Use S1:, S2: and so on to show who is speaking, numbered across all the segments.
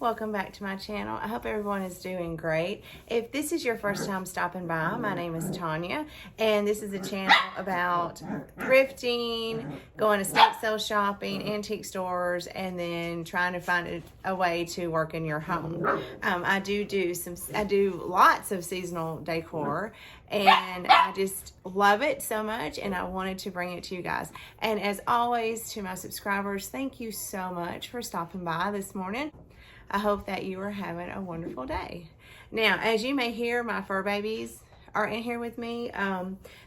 S1: welcome back to my channel. I hope everyone is doing great. If this is your first time stopping by, my name is Tanya, and this is a channel about thrifting, going to estate sale shopping, antique stores, and then trying to find a way to work in your home. I do lots of seasonal decor, and I just love it so much, and I wanted to bring it to you guys. And as always, to my subscribers, thank you so much for stopping by this morning. I hope that you are having a wonderful day. Now, as you may hear, my fur babies are in here with me.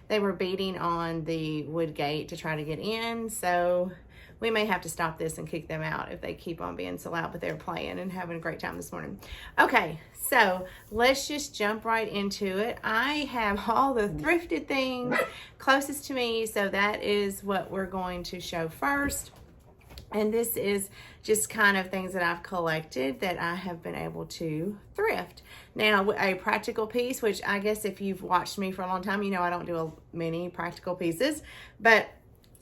S1: They were beating on the wood gate to try to get in, so we may have to stop this and kick them out if they keep on being so loud, but they're playing and having a great time this morning. Okay, so let's just jump right into it. I have all the thrifted things closest to me, so that is what we're going to show first. And this is just kind of things that I've collected that I have been able to thrift. Now, a practical piece, which I guess if you've watched me for a long time, you know I don't do many practical pieces, but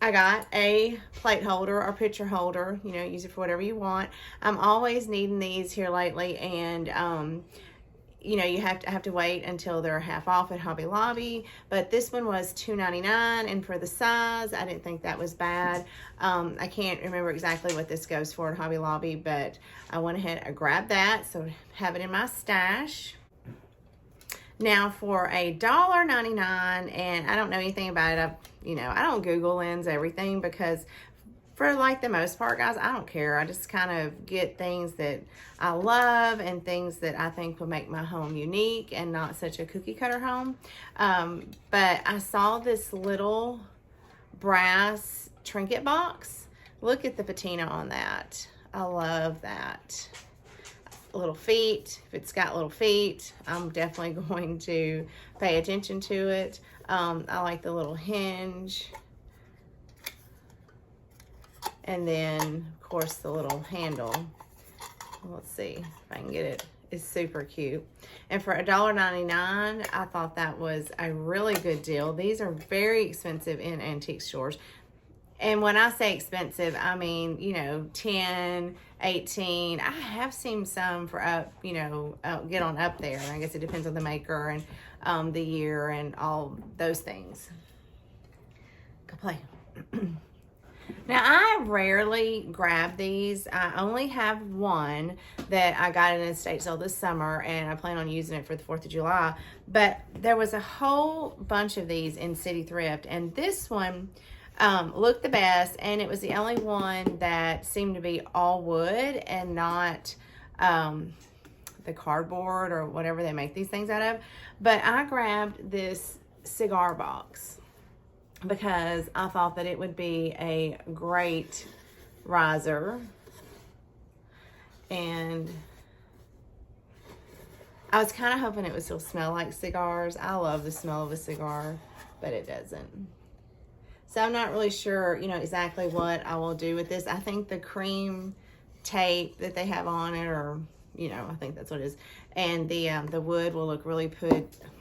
S1: I got a plate holder or picture holder. You know, use it for whatever you want. I'm always needing these here lately, and you know, you have to wait until they're half off at Hobby Lobby. But this one was $2.99, and for the size, I didn't think that was bad. I can't remember exactly what this goes for at Hobby Lobby, but I went ahead and grabbed that, so have it in my stash. Now for $1.99, and I don't know anything about it. I don't Google lens everything, because for like the most part, guys, I don't care. I just kind of get things that I love and things that I think will make my home unique and not such a cookie cutter home. But I saw this little brass trinket box. Look at the patina on that. I love that. Little feet. If it's got little feet, I'm definitely going to pay attention to it. I like the little hinge. And then, of course, the little handle. Let's see if I can get it. It's super cute. And for $1.99, I thought that was a really good deal. These are very expensive in antique stores. And when I say expensive, I mean, you know, 10, 18. I have seen some for up, get on up there. I guess it depends on the maker and the year and all those things. Go play. Now, I rarely grab these. I only have one that I got in an estate sale this summer, and I plan on using it for the 4th of July. But there was a whole bunch of these in City Thrift, and this one looked the best, and it was the only one that seemed to be all wood and not the cardboard or whatever they make these things out of. But I grabbed this cigar box because I thought that it would be a great riser. And I was kind of hoping it would still smell like cigars. I love the smell of a cigar, but it doesn't. So I'm not really sure, exactly what I will do with this. I think the cream tape that they have on it, or I think that's what it is. And the wood will look really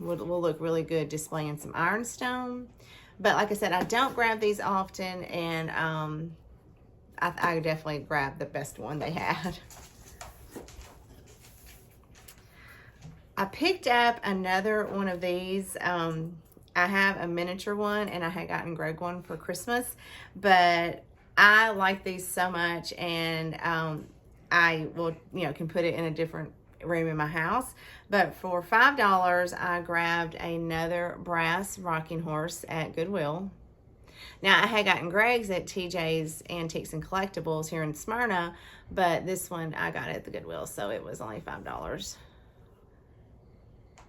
S1: will look really good displaying some ironstone. But like I said, I don't grab these often, and I definitely grabbed the best one they had. I picked up another one of these. I have a miniature one, and I had gotten Greg one for Christmas, but I like these so much, and I will, can put it in a different room in my house. But for $5, I grabbed another brass rocking horse at Goodwill. Now, I had gotten Greg's at TJ's Antiques and Collectibles here in Smyrna, but this one I got at the Goodwill, so it was only $5.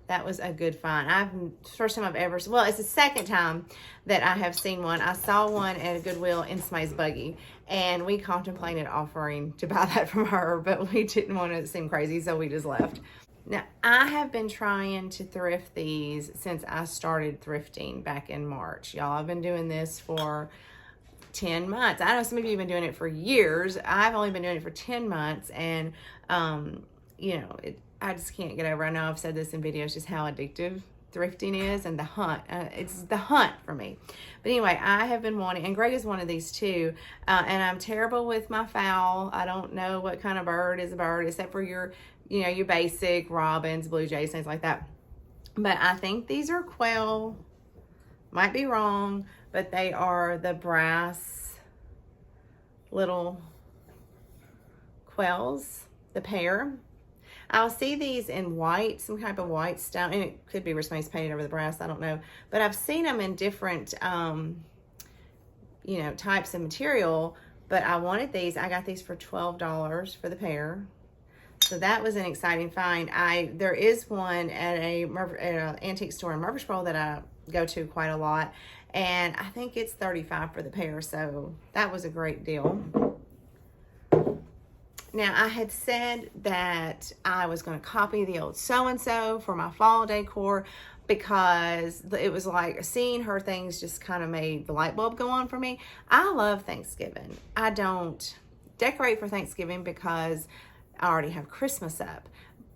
S1: That was a good find. First time I've ever, well, it's the second time that I have seen one. I saw one at a Goodwill in somebody's buggy, and we contemplated offering to buy that from her, but we didn't want to seem crazy, so we just left. Now, I have been trying to thrift these since I started thrifting back in March. Y'all, I've been doing this for 10 months. I know some of you have been doing it for years. I've only been doing it for 10 months, and, I just can't get over. I know I've said this in videos, just how addictive thrifting is and the hunt. It's the hunt for me. But anyway, I have been wanting, and Greg is one of these too, and I'm terrible with my fowl. I don't know what kind of bird is a bird, except for your, you know, your basic robins, blue jays, things like that. But I think these are quail. Might be wrong, but they are the brass little quails, the pair. I'll see these in white, some type of white stone, and it could be where somebody's painted over the brass, I don't know. But I've seen them in different, you know, types of material, but I wanted these. I got these for $12 for the pair. So that was an exciting find. There is one at an antique store in Murfreesboro that I go to quite a lot, and I think it's $35 for the pair, so that was a great deal. Now, I had said that I was going to copy the old so-and-so for my fall decor because it was like seeing her things just kind of made the light bulb go on for me. I love Thanksgiving. I don't decorate for Thanksgiving because I already have Christmas up.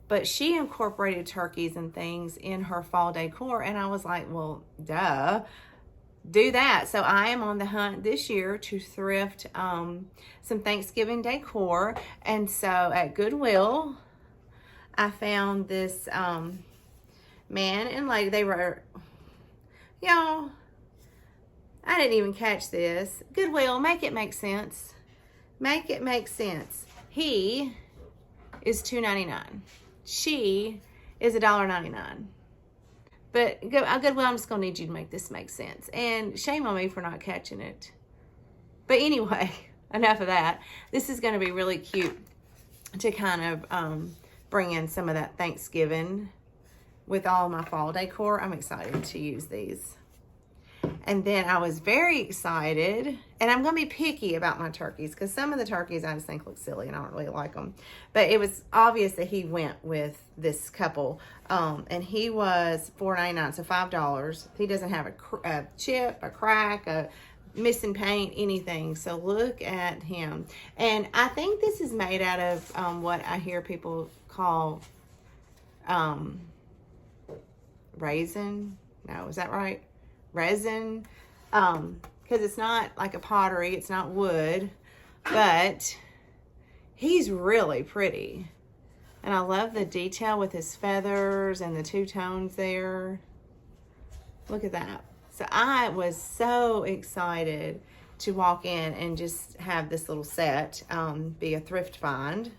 S1: But she incorporated turkeys and things in her fall decor, and I was like, well, duh. Do that. So I am on the hunt this year to thrift some Thanksgiving decor. And so at Goodwill, I found this man and lady. They were, y'all, I didn't even catch this. Goodwill, make it make sense. Make it make sense. He is $2.99. She is $1.99. But Goodwill, I'm just going to need you to make this make sense. And shame on me for not catching it. But anyway, enough of that. This is going to be really cute to kind of bring in some of that Thanksgiving with all my fall decor. I'm excited to use these. And then I was very excited, and I'm going to be picky about my turkeys because some of the turkeys I just think look silly and I don't really like them. But it was obvious that he went with this couple, and he was $4.99, so $5. He doesn't have a chip, a crack, a missing paint, anything. So look at him. And I think this is made out of what I hear people call raisin. No, is that right? Resin, because it's not like a pottery, it's not wood, but he's really pretty. And I love the detail with his feathers and the two tones there. Look at that. So I was so excited to walk in and just have this little set be a thrift find.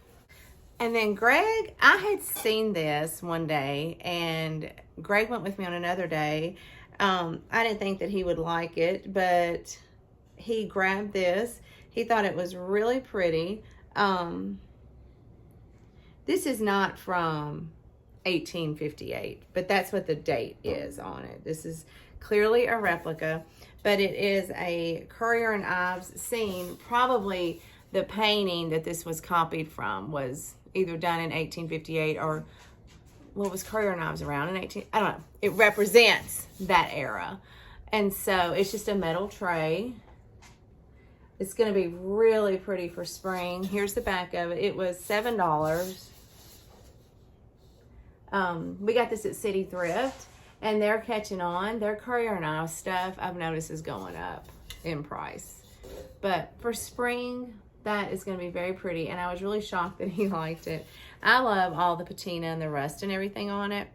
S1: And then Greg, I had seen this one day, and Greg went with me on another day. I didn't think that he would like it, but he grabbed this. He thought it was really pretty. This is not from 1858, but that's what the date is on it. This is clearly a replica, but it is a Currier and Ives scene. Probably the painting that this was copied from was either done in 1858 or what was Currier and Ives around in 18, I don't know. It represents that era. And so it's just a metal tray. It's going to be really pretty for spring. Here's the back of it. It was $7. We got this at City Thrift, and they're catching on. Their Currier and Ives stuff, I've noticed, is going up in price. But for spring, that is going to be very pretty, and I was really shocked that he liked it. I love all the patina and the rust and everything on it.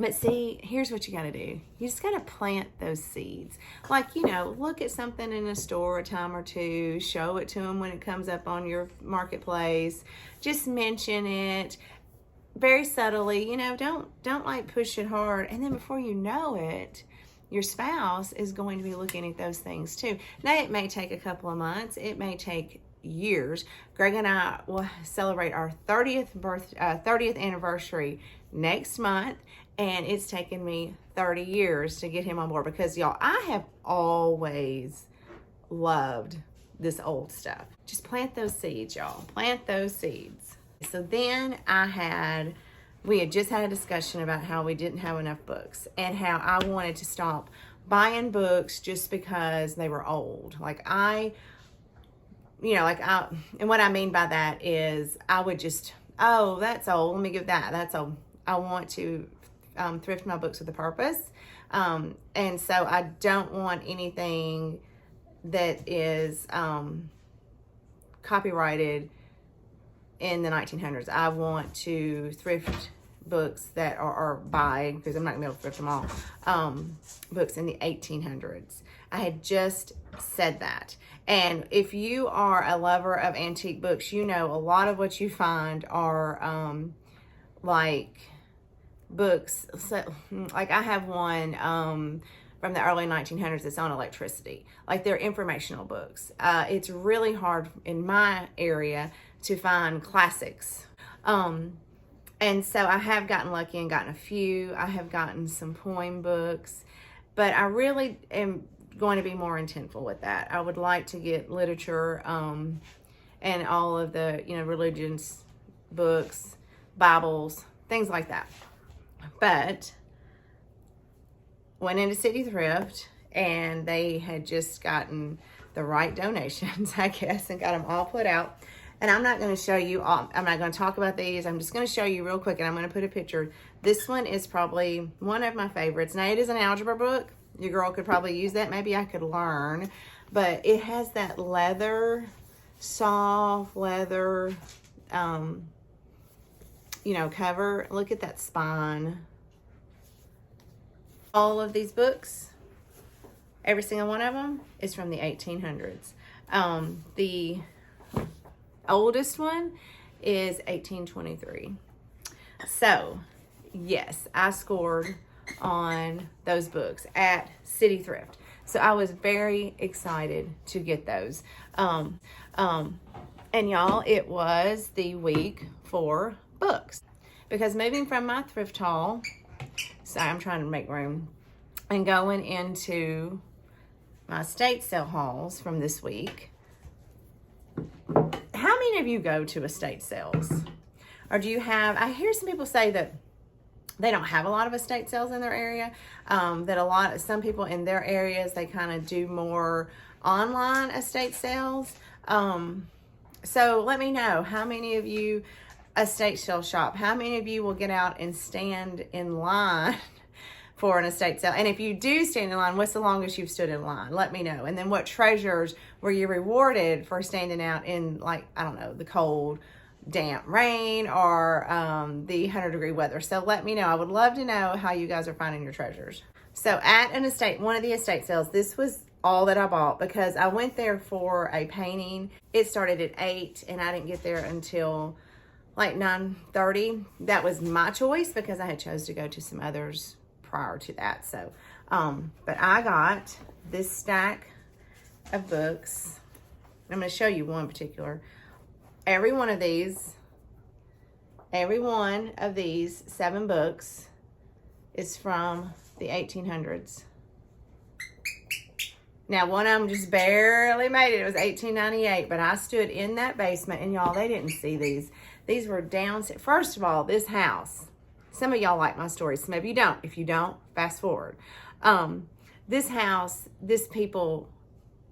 S1: But see, here's what you got to do. You just got to plant those seeds. Like, you know, look at something in a store a time or two. Show it to them when it comes up on your marketplace. Just mention it very subtly. You know, don't like push it hard. And then before you know it, your spouse is going to be looking at those things too. Now, it may take a couple of months. It may take years. Greg and I will celebrate our 30th anniversary next month, and it's taken me 30 years to get him on board because, y'all, I have always loved this old stuff. Just plant those seeds, y'all. Plant those seeds. So then we had just had a discussion about how we didn't have enough books and how I wanted to stop buying books just because they were old. And what I mean by that is I would just, oh, that's old. Let me give that. That's old. I want to thrift my books with a purpose. And so I don't want anything that is copyrighted in the 1900s. I want to thrift books that are by, because I'm not gonna be able to thrift them all, books in the 1800s. I had just said that. And if you are a lover of antique books, you know a lot of what you find are like books. So, like I have one from the early 1900s that's on electricity. Like they're informational books. It's really hard in my area to find classics. And so I have gotten lucky and gotten a few. I have gotten some poem books, but I really am going to be more intentful with that. I would like to get literature and all of the, religions books, Bibles, things like that. But went into City Thrift and they had just gotten the right donations, I guess, and got them all put out. And I'm not going to show you all, I'm not going to talk about these. I'm just going to show you real quick, and I'm going to put a picture. This one is probably one of my favorites. Now, it is an algebra book. Your girl could probably use that. Maybe I could learn. But it has that leather, soft leather, cover. Look at that spine. All of these books, every single one of them, is from the 1800s. The oldest one is 1823. So, yes, I scored on those books at City Thrift. So I was very excited to get those. And y'all, it was the week for books. Because moving from my thrift haul, sorry, I'm trying to make room, and going into my estate sale hauls from this week. How many of you go to estate sales? Or do you have, I hear some people say that they don't have a lot of estate sales in their area, that some people in their areas, they kind of do more online estate sales. So let me know, how many of you estate sale shop? How many of you will get out and stand in line for an estate sale? And if you do stand in line, what's the longest you've stood in line? Let me know. And then what treasures were you rewarded for standing out in, like, I don't know, the cold, damp rain or the 100-degree weather? So let me know. I would love to know how you guys are finding your treasures. So at one of the estate sales, this was all that I bought because I went there for a painting. It started at 8 and I didn't get there until like 9:30. That was my choice because I had chose to go to some others prior to that. So, but I got this stack of books. I'm going to show you one particular. Every one of these 7 books is from the 1800s. Now, one of them just barely made it. It was 1898, but I stood in that basement, and y'all, they didn't see these. These were downstairs. First of all, this house, some of y'all like my stories, some of you don't. If you don't, fast forward. This house, this people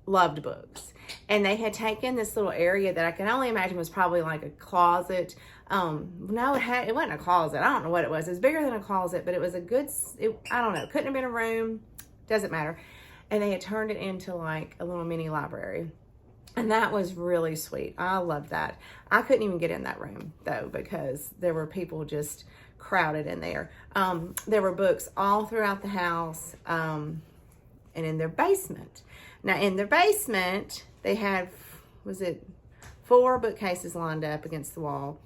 S1: loved books. And they had taken this little area that I can only imagine was probably like a closet. No, it wasn't a closet. I don't know what it was. It was bigger than a closet, but it was I don't know. It couldn't have been a room. Doesn't matter. And they had turned it into like a little mini library. And that was really sweet. I loved that. I couldn't even get in that room though, because there were people just crowded in there. There were books all throughout the house, and in their basement. Now in their basement, they had, 4 bookcases lined up against the wall.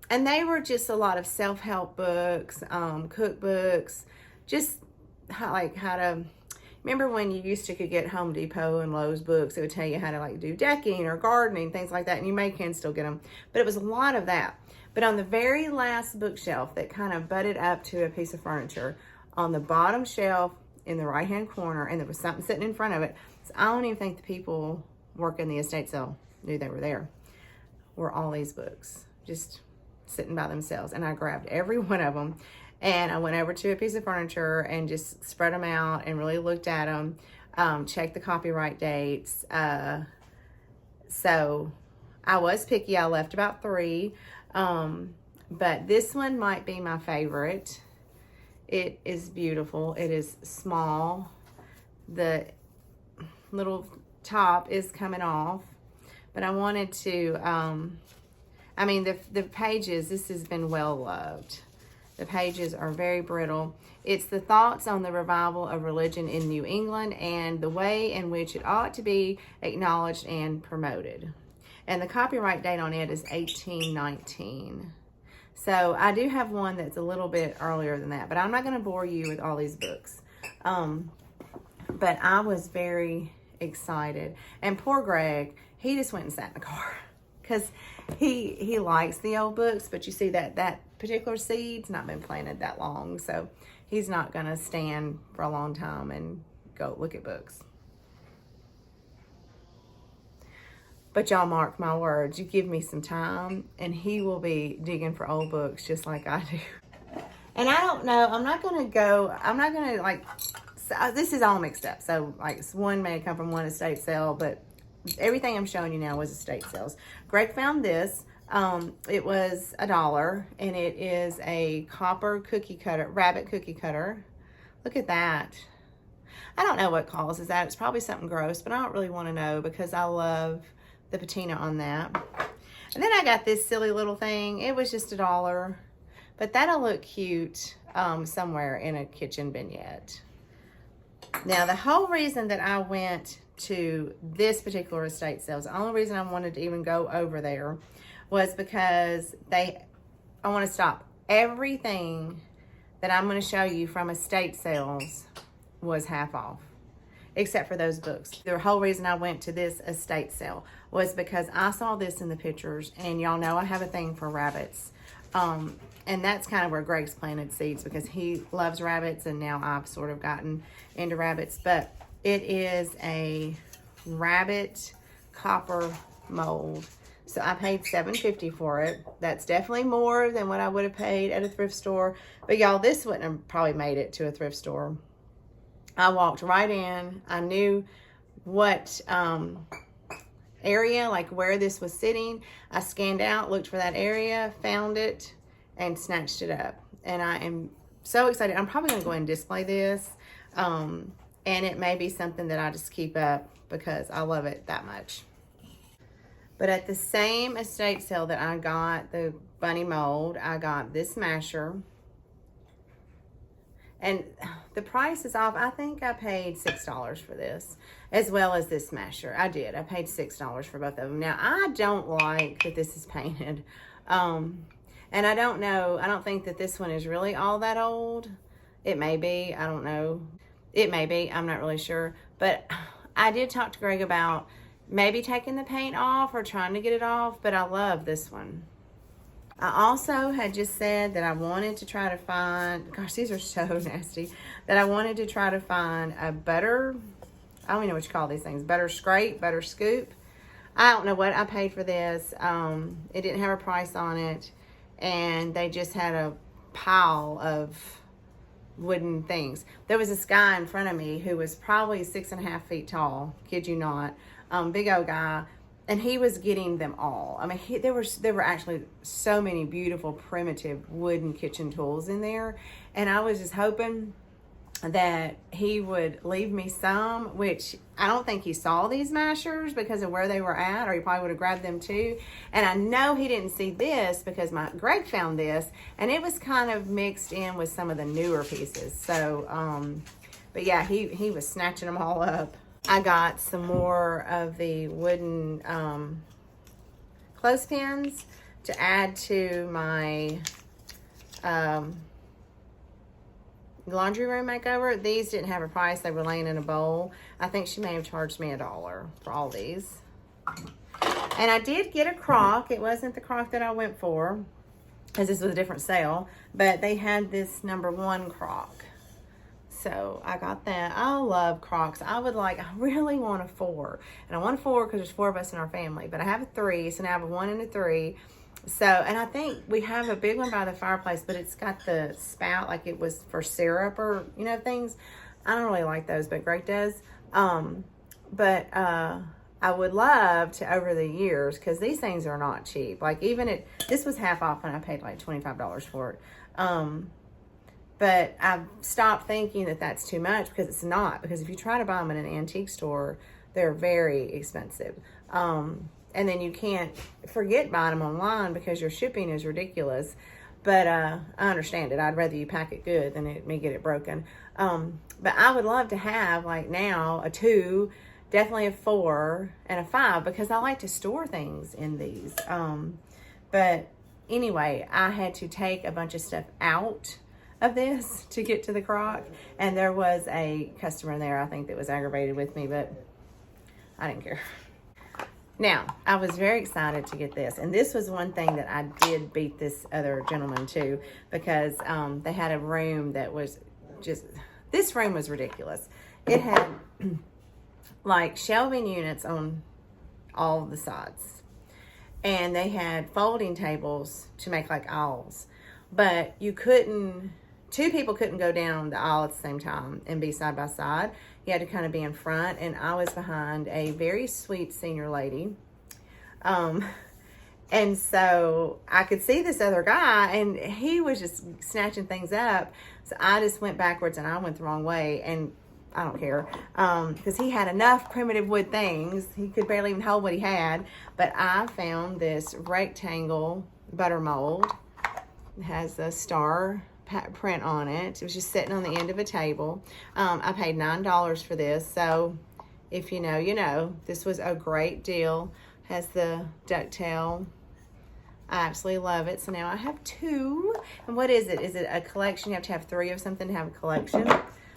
S1: And they were just a lot of self-help books, cookbooks, just how to, remember when you used to could get Home Depot and Lowe's books, it would tell you how to like do decking or gardening, things like that, and you can still get them. But it was a lot of that. But on the very last bookshelf that kind of butted up to a piece of furniture, on the bottom shelf in the right-hand corner, and there was something sitting in front of it, so I don't even think the people working the estate sale knew they were there, were all these books just sitting by themselves. And I grabbed every one of them. And I went over to a piece of furniture and just spread them out and really looked at them, checked the copyright dates. So I was picky. I left about 3. But this one might be my favorite. It is beautiful. It is small. The little top is coming off, but I wanted to, I mean, the pages, this has been well loved. The pages are very brittle. It's the thoughts on the revival of religion in New England and the way in which it ought to be acknowledged and promoted. And the copyright date on it is 1819. So I do have one that's a little bit earlier than that, but I'm not going to bore you with all these books. But I was very excited. And poor Greg, he just went and sat in the car because he likes the old books, but you see that particular seed's not been planted that long, so he's not going to stand for a long time and go look at books. But y'all mark my words, you give me some time and he will be digging for old books just like I do. And I don't know, I'm not going to like, this is all mixed up. So like one may come from one estate sale, but everything I'm showing you now was estate sales. Greg found this. It was $1 and it is a copper cookie cutter, rabbit cookie cutter. Look at that. I don't know what causes that. It's probably something gross, but I don't really want to know because I love the patina on that. And then I got this silly little thing. It was just $1, but that'll look cute somewhere in a kitchen vignette. Now, the whole reason that I went to this particular estate sales, the only reason I wanted to even go over there was because I want to stop. Everything that I'm going to show you from estate sales was half off, except for those books. The whole reason I went to this estate sale was because I saw this in the pictures, and y'all know I have a thing for rabbits. And that's kind of where Greg's planted seeds because he loves rabbits, and now I've sort of gotten into rabbits. But it is a rabbit copper mold. So I paid $7.50 for it. That's definitely more than what I would have paid at a thrift store. But y'all, this wouldn't have probably made it to a thrift store. I walked right in. I knew what area, like where this was sitting. I scanned out, looked for that area, found it, and snatched it up. And I am so excited. I'm probably going to go ahead and display this. And it may be something that I just keep up because I love it that much. But at the same estate sale that I got the bunny mold, I got this masher. And the price is off. I think I paid $6 for this, as well as this masher. I did. I paid $6 for both of them. Now, I don't like that this is painted. And I don't know. I don't think that this one is really all that old. It may be. I don't know. It may be. I'm not really sure. But I did talk to Greg about maybe taking the paint off or trying to get it off, but I love this one. I also had just said that I wanted to try to find, gosh, these are so nasty, that I wanted to try to find a butter, I don't even know what you call these things, butter scrape, butter scoop. I don't know what I paid for this. It didn't have a price on it, and they just had a pile of wooden things. There was this guy in front of me who was probably 6.5 feet tall, kid you not, big old guy, and he was getting them all. I mean, there were actually so many beautiful primitive wooden kitchen tools in there, and I was just hoping that he would leave me some, which I don't think he saw these mashers because of where they were at, or he probably would have grabbed them too. And I know he didn't see this because Greg found this, and it was kind of mixed in with some of the newer pieces. So, but yeah, he was snatching them all up. I got some more of the wooden clothespins to add to my laundry room makeover. These didn't have a price. They were laying in a bowl. I think she may have charged me $1 for all these. And I did get a Croc. It wasn't the Croc that I went for because this was a different sale, but they had this #1 Croc. So I got that. I love Crocs. I really want a 4. And I want a 4 because there's 4 of us in our family. But I have a 3, so now I have a 1 and a 3. So, and I think we have a big one by the fireplace, but it's got the spout like it was for syrup or, things. I don't really like those, but Greg does. But I would love to, over the years, because these things are not cheap. Like even this was half off when I paid like $25 for it. But I've stopped thinking that that's too much, because it's not. Because if you try to buy them in an antique store, they're very expensive. And then you can't forget buying them online because your shipping is ridiculous. But I understand it. I'd rather you pack it good than me get it broken. But I would love to have, like now, a 2, definitely a 4, and a 5, because I like to store things in these. But anyway, I had to take a bunch of stuff out of this to get to the Croc. And there was a customer in there, I think, that was aggravated with me, but I didn't care. Now, I was very excited to get this. And this was one thing that I did beat this other gentleman to, because they had a room that was just, this room was ridiculous. It had like shelving units on all the sides. And they had folding tables to make like aisles. But you couldn't, 2 people couldn't go down the aisle at the same time and be side by side. You had to kind of be in front, and I was behind a very sweet senior lady. And so I could see this other guy, and he was just snatching things up. So I just went backwards, and I went the wrong way, and I don't care, because he had enough primitive wood things. He could barely even hold what he had. But I found this rectangle butter mold. It has a star print on it. It was just sitting on the end of a table. I paid $9 for this, so if you know, you know. This was a great deal. Has the ducktail. I absolutely love it. So now I have 2. And what is it? Is it a collection? You have to have 3 of something to have a collection.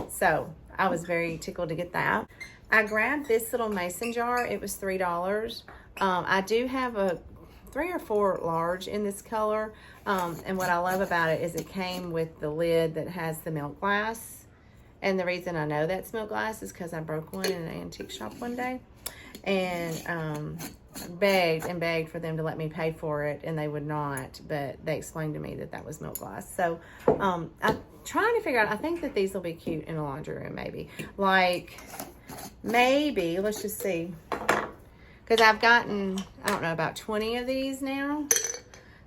S1: So I was very tickled to get that. I grabbed this little mason jar. It was $3. I do have a 3 or 4 large in this color. And what I love about it is it came with the lid that has the milk glass. And the reason I know that's milk glass is because I broke one in an antique shop one day. And begged and begged for them to let me pay for it, and they would not. But they explained to me that that was milk glass. So I'm trying to figure out, I think that these will be cute in a laundry room, maybe. Like, maybe, let's just see. Because I've gotten, I don't know, about 20 of these now.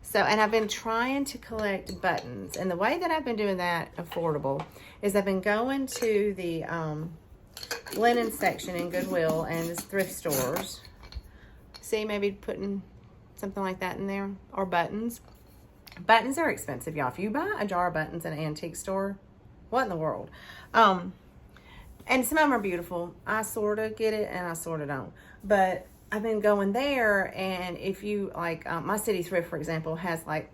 S1: So, and I've been trying to collect buttons. And the way that I've been doing that affordable is I've been going to the linen section in Goodwill and the thrift stores. See, maybe putting something like that in there. Or buttons. Buttons are expensive, y'all. If you buy a jar of buttons in an antique store, what in the world? And some of them are beautiful. I sort of get it and I sort of don't. But I've been going there, and if you like, my city thrift, for example, has like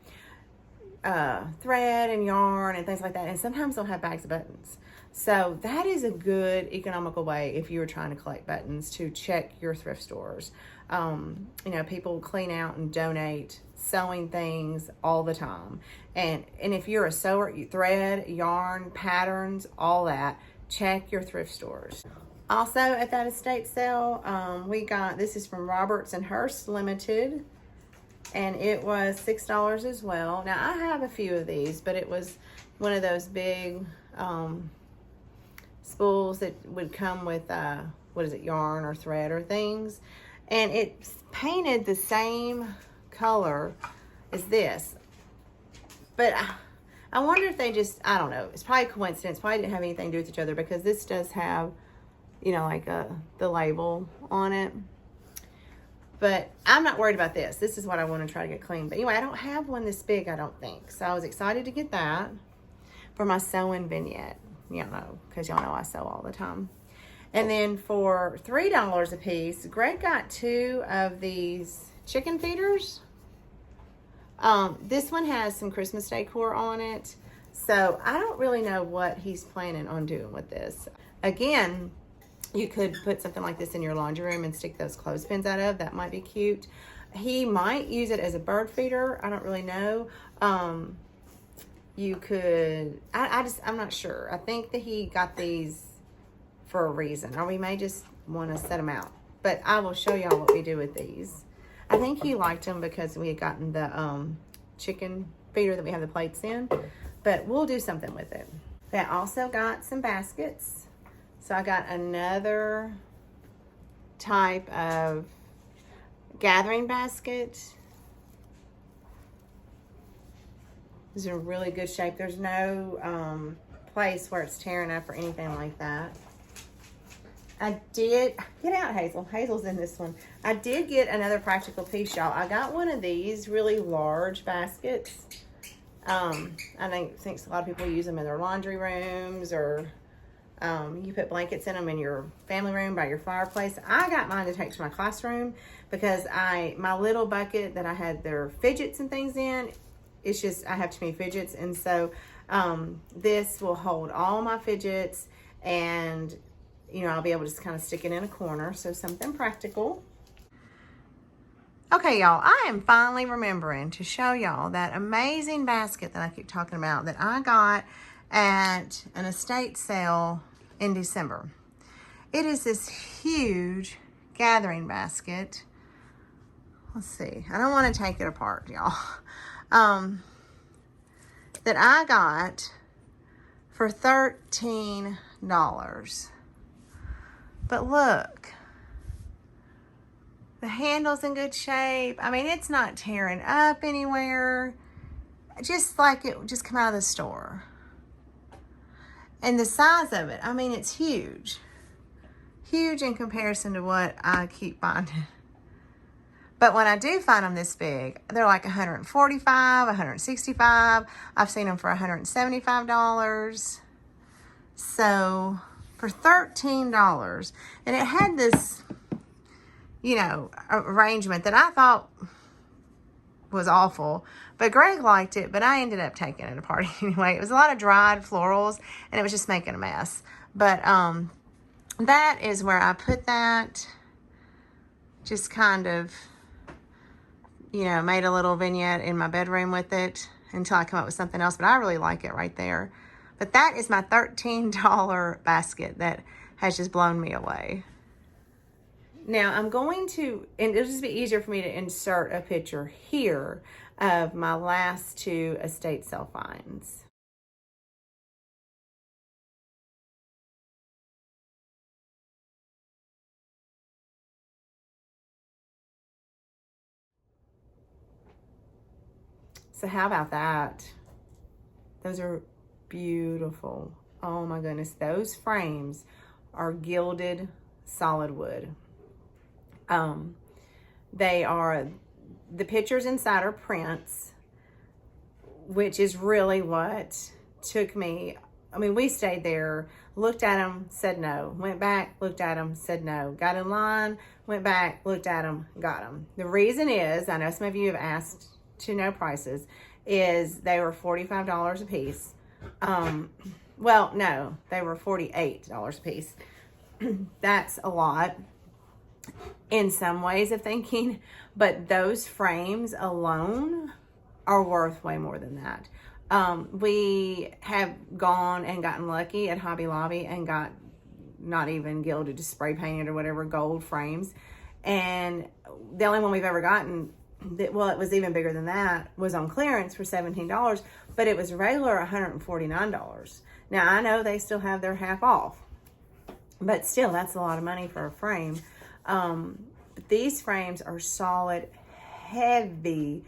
S1: thread and yarn and things like that. And sometimes they'll have bags of buttons. So that is a good economical way if you were trying to collect buttons to check your thrift stores. You know, people clean out and donate sewing things all the time. And if you're a sewer, thread, yarn, patterns, all that, check your thrift stores. Also at that estate sale, we got, this is from Roberts and Hearst Limited. And it was $6 as well. Now I have a few of these, but it was one of those big spools that would come with, what is it, yarn or thread or things. And it's painted the same color as this. But I wonder if they just, I don't know. It's probably a coincidence. Probably didn't have anything to do with each other, because this does have, you know, like the label on it. But I'm not worried about this. This is what I want to try to get clean. But anyway, I don't have one this big, I don't think. So I was excited to get that for my sewing vignette. You know, because y'all know I sew all the time. And then for $3 a piece, Greg got 2 of these chicken feeders. This one has some Christmas decor on it. So I don't really know what he's planning on doing with this. Again, you could put something like this in your laundry room and stick those clothespins out of. That might be cute. He might use it as a bird feeder. I don't really know. You could, I'm not sure. I think that he got these for a reason, or we may just want to set them out. But I will show y'all what we do with these. I think he liked them because we had gotten the chicken feeder that we have the plates in, but we'll do something with it. I also got some baskets. So I got another type of gathering basket. It's in really good shape. There's no place where it's tearing up or anything like that. I did, get out Hazel. Hazel's in this one. I did get another practical piece, y'all. I got one of these really large baskets. I think a lot of people use them in their laundry rooms, or you put blankets in them in your family room by your fireplace. I got mine to take to my classroom because my little bucket that I had their fidgets and things in, it's just, I have too many fidgets. And so this will hold all my fidgets, and you know, I'll be able to just kind of stick it in a corner. So something practical. Okay, y'all, I am finally remembering to show y'all that amazing basket that I keep talking about that I got at an estate sale in December. It is this huge gathering basket. Let's see. I don't want to take it apart, y'all. That I got for $13. But look, the handle's in good shape. I mean, it's not tearing up anywhere. Just like it just come out of the store. And the size of it, I mean, it's huge. Huge in comparison to what I keep finding. But when I do find them this big, they're like $145, $165. I've seen them for $175. So for $13, and it had this, you know, arrangement that I thought was awful, but Greg liked it, but I ended up taking it apart anyway. It was a lot of dried florals, and it was just making a mess. But that is where I put that. Just kind of, you know, made a little vignette in my bedroom with it until I come up with something else, but I really like it right there. But that is my $13 basket that has just blown me away. Now I'm going to, and it'll just be easier for me to insert a picture here of my last two estate sale finds. So how about that? Those are beautiful. Oh my goodness, those frames are gilded solid wood. They are, the pictures inside are prints, which is really what took me. I mean, we stayed there, looked at them, said no, went back, looked at them, said no, got in line, went back, looked at them, got them. The reason is, I know some of you have asked to know prices, is they were $45 a piece. Well, no, they were $48 a piece. That's a lot in some ways of thinking, but those frames alone are worth way more than that. We have gone and gotten lucky at Hobby Lobby and got not even gilded, just spray painted or whatever, gold frames. And the only one we've ever gotten that, well, it was even bigger than that, was on clearance for $17, but it was regular $149. Now I know they still have their half off, but still that's a lot of money for a frame. These frames are solid, heavy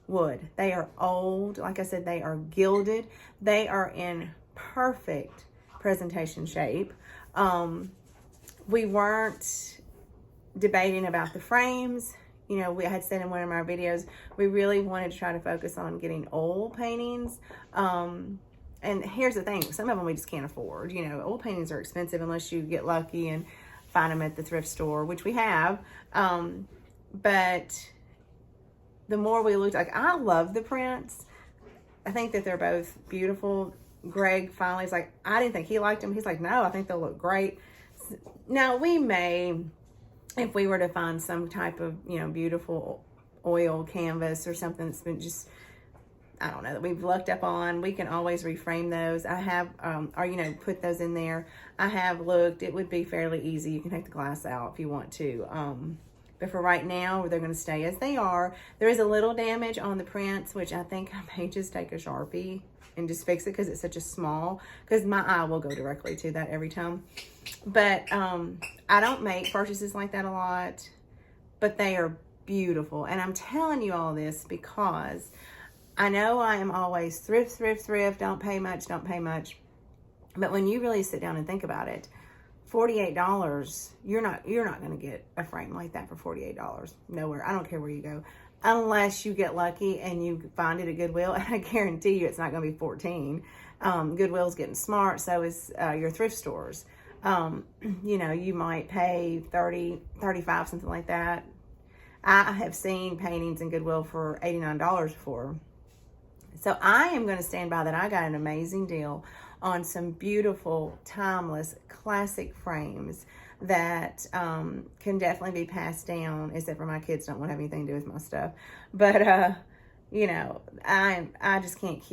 S1: wood. They are old. Like I said, they are gilded. They are in perfect presentation shape. We weren't debating about the frames. You know, I had said in one of my videos, we really wanted to try to focus on getting oil paintings. And here's the thing, some of them we just can't afford. You know, oil paintings are expensive unless you get lucky and find them at the thrift store, which we have. But the more we looked, like, I love the prints. I think that they're both beautiful. Greg finally is like, I didn't think he liked them. He's like, no, I think they'll look great. Now we may, if we were to find some type of, you know, beautiful oil canvas or something that's been just, I don't know, that we've looked up on, we can always reframe those. I have, or, you know, put those in there. I have looked, it would be fairly easy. You can take the glass out if you want to. But for right now, they're going to stay as they are. There is a little damage on the prints, which I think I may just take a Sharpie and just fix it because it's such a small, because my eye will go directly to that every time. But I don't make purchases like that a lot, but they are beautiful. And I'm telling you all this because I know I am always thrift, thrift, thrift, don't pay much, don't pay much. But when you really sit down and think about it, $48, you're not going to get a frame like that for $48. Nowhere. I don't care where you go. Unless you get lucky and you find it at Goodwill, and I guarantee you it's not going to be 14. Goodwill's getting smart, so is your thrift stores. You know, you might pay 30, 35, something like that. I have seen paintings in Goodwill for $89 before. So I am going to stand by that. I got an amazing deal on some beautiful, timeless, classic frames that can definitely be passed down, except for my kids don't want to have anything to do with my stuff. But, you know, I just can't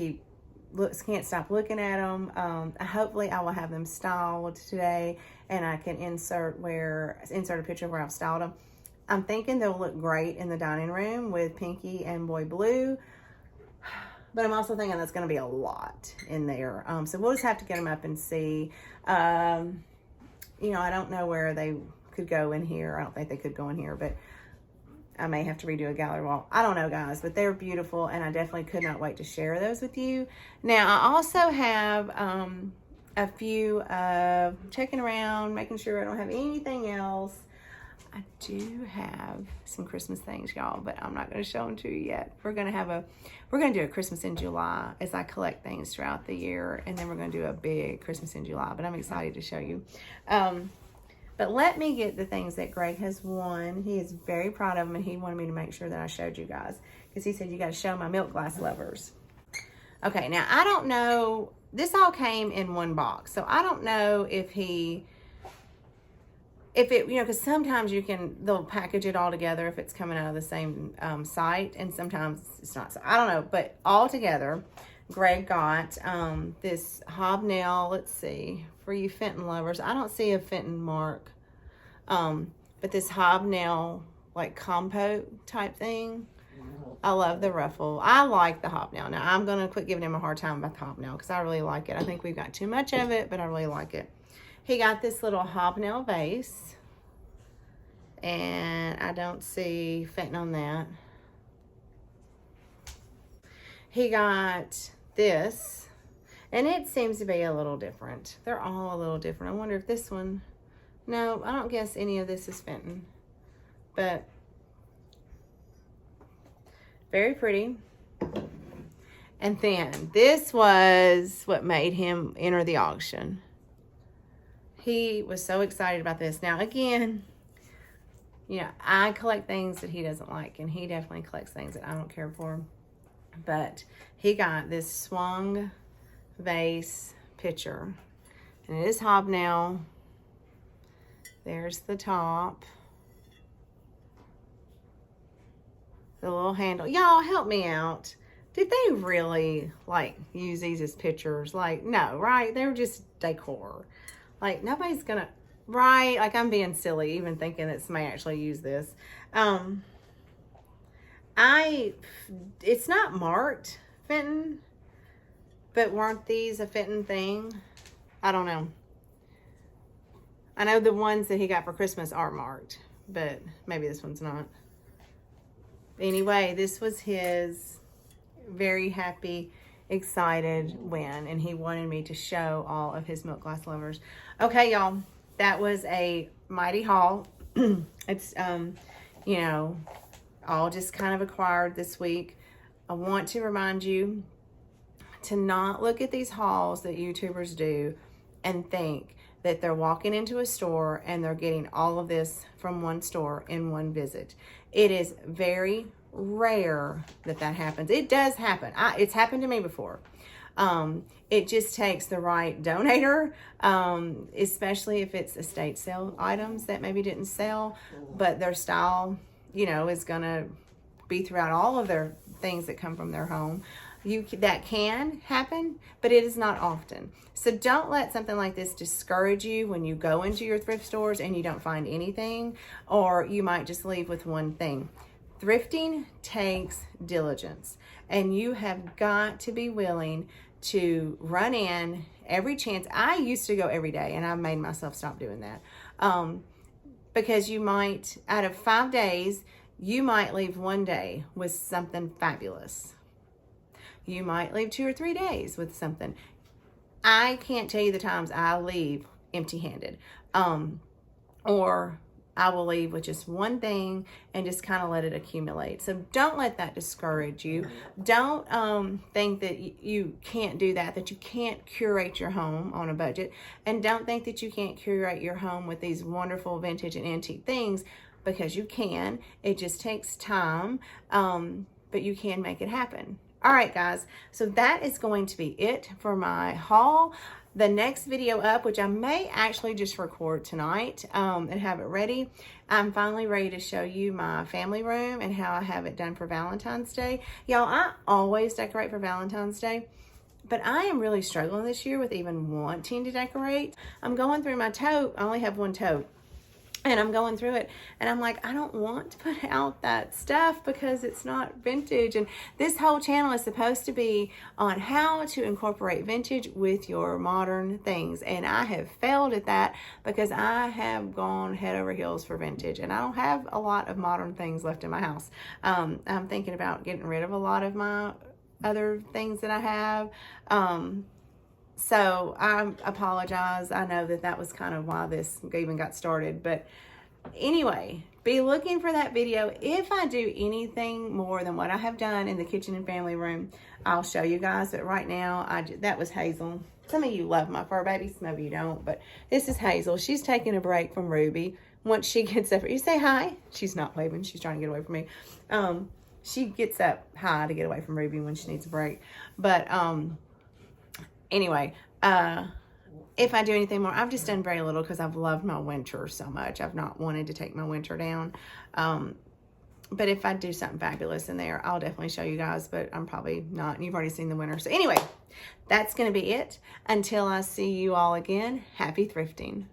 S1: stop looking at them. Hopefully I will have them styled today, and I can insert a picture where I've styled them. I'm thinking they'll look great in the dining room with Pinky and Boy Blue. But I'm also thinking that's going to be a lot in there. So we'll just have to get them up and see. You know, I don't know where they could go in here. I don't think they could go in here, but I may have to redo a gallery wall. I don't know, guys, but they're beautiful, and I definitely could not wait to share those with you. Now, I also have a few checking around, making sure I don't have anything else. I do have some Christmas things, y'all, but I'm not going to show them to you yet. We're going to do a Christmas in July as I collect things throughout the year, and then we're going to do a big Christmas in July, but I'm excited to show you. But let me get the things that Greg has won. He is very proud of them, and he wanted me to make sure that I showed you guys, because he said you got to show my milk glass lovers. Okay, now I don't know. This all came in one box, so I don't know if it, you know, because sometimes they'll package it all together if it's coming out of the same site, and sometimes it's not. So I don't know, but all together, Greg got this hobnail, let's see, for you Fenton lovers. I don't see a Fenton mark, but this hobnail, like compote type thing. I love the ruffle. I like the hobnail. Now, I'm going to quit giving him a hard time about the hobnail because I really like it. I think we've got too much of it, but I really like it. He got this little hobnail vase, and I don't see Fenton on that. He got this, and it seems to be a little different. They're all a little different. I wonder if this one, no, I don't guess any of this is Fenton, but very pretty. And then this was what made him enter the auction. He was so excited about this. Now, again, you know, I collect things that he doesn't like, and he definitely collects things that I don't care for. But he got this swung vase pitcher, and it is hobnail. There's the top. The little handle. Y'all, help me out. Did they really, like, use these as pictures? Like, no, right? They're just decor. Like, nobody's gonna, right? Like, I'm being silly even thinking that somebody actually used this. It's not marked Fenton, but weren't these a Fenton thing? I don't know. I know the ones that he got for Christmas are marked, but maybe this one's not. Anyway, this was his very happy, excited win, and he wanted me to show all of his milk glass lovers. Okay, y'all, that was a mighty haul. It's, you know, all just kind of acquired this week. I want to remind you to not look at these hauls that YouTubers do and think that they're walking into a store and they're getting all of this from one store in one visit. It is very rare that happens. It does happen. It's happened to me before. It just takes the right donator, especially if it's estate sale items that maybe didn't sell, but their style, you know, is going to be throughout all of their things that come from their home. That can happen, but it is not often. So don't let something like this discourage you when you go into your thrift stores and you don't find anything, or you might just leave with one thing. Thrifting takes diligence, and you have got to be willing to run in every chance. I used to go every day, and I've made myself stop doing that. Because you might, out of 5 days, you might leave one day with something fabulous. You might leave 2 or 3 days with something. I can't tell you the times I leave empty-handed. Or I will leave with just one thing and just kind of let it accumulate. So don't let that discourage you. Don't think that you can't do that, that you can't curate your home on a budget. And don't think that you can't curate your home with these wonderful vintage and antique things, because you can. It just takes time, but you can make it happen. All right, guys, so that is going to be it for my haul. The next video up, which I may actually just record tonight and have it ready, I'm finally ready to show you my family room and how I have it done for Valentine's Day. Y'all, I always decorate for Valentine's Day, but I am really struggling this year with even wanting to decorate. I'm going through my tote. I only have one tote. And I'm going through it and I'm like, I don't want to put out that stuff because it's not vintage. And this whole channel is supposed to be on how to incorporate vintage with your modern things. And I have failed at that because I have gone head over heels for vintage. And I don't have a lot of modern things left in my house. I'm thinking about getting rid of a lot of my other things that I have. So I apologize. I know that was kind of why this even got started. But anyway, be looking for that video. If I do anything more than what I have done in the kitchen and family room, I'll show you guys. But right now, that was Hazel. Some of you love my fur baby, some of you don't. But this is Hazel. She's taking a break from Ruby. Once she gets up, you say hi. She's not waving. She's trying to get away from me. She gets up high to get away from Ruby when she needs a break. But anyway, if I do anything more, I've just done very little because I've loved my winter so much. I've not wanted to take my winter down. But if I do something fabulous in there, I'll definitely show you guys, but I'm probably not. And you've already seen the winter. So anyway, that's going to be it. Until I see you all again, happy thrifting.